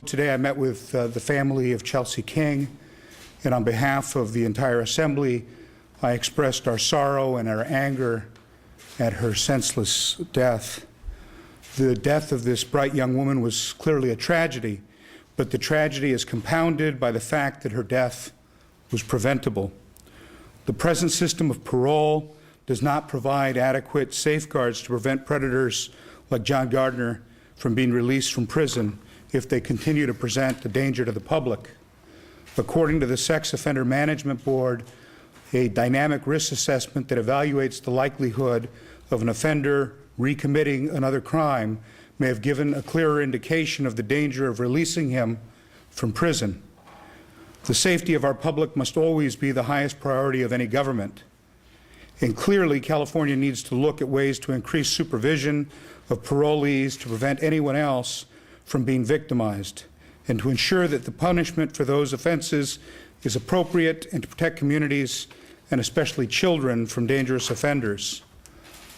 Today I met with the family of Chelsea King, and on behalf of the entire Assembly, I expressed our sorrow and our anger at her senseless death. The death of this bright young woman was clearly a tragedy, but the tragedy is compounded by the fact that her death was preventable. The present system of parole does not provide adequate safeguards to prevent predators like John Gardner from being released from prison if they continue to present a danger to the public. According to the Sex Offender Management Board, a dynamic risk assessment that evaluates the likelihood of an offender recommitting another crime may have given a clearer indication of the danger of releasing him from prison. The safety of our public must always be the highest priority of any government. And clearly, California needs to look at ways to increase supervision of parolees to prevent anyone else from being victimized, and to ensure that the punishment for those offenses is appropriate and to protect communities and especially children from dangerous offenders.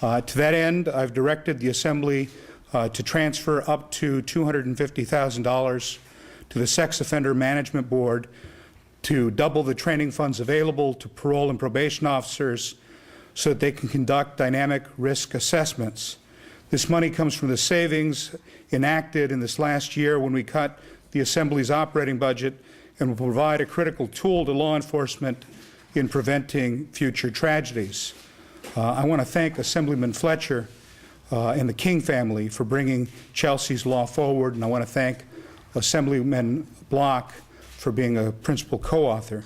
To that end, I've directed the Assembly to transfer up to $250,000 to the Sex Offender Management Board to double the training funds available to parole and probation officers so that they can conduct dynamic risk assessments. This money comes from the savings enacted in this last year when we cut the Assembly's operating budget and will provide a critical tool to law enforcement in preventing future tragedies. I want to thank Assemblyman Fletcher and the King family for bringing Chelsea's law forward, and I want to thank Assemblyman Block for being a principal co-author.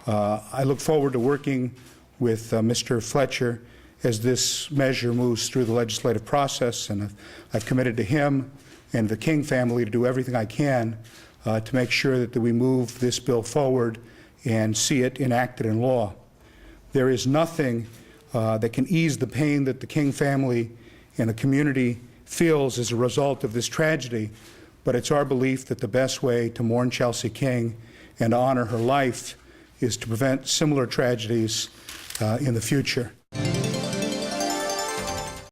I look forward to working with Mr. Fletcher as this measure moves through the legislative process, and I've committed to him and the King family to do everything I can to make sure that we move this bill forward and see it enacted in law. There is nothing that can ease the pain that the King family and the community feels as a result of this tragedy, but it's our belief that the best way to mourn Chelsea King and honor her life is to prevent similar tragedies in the future.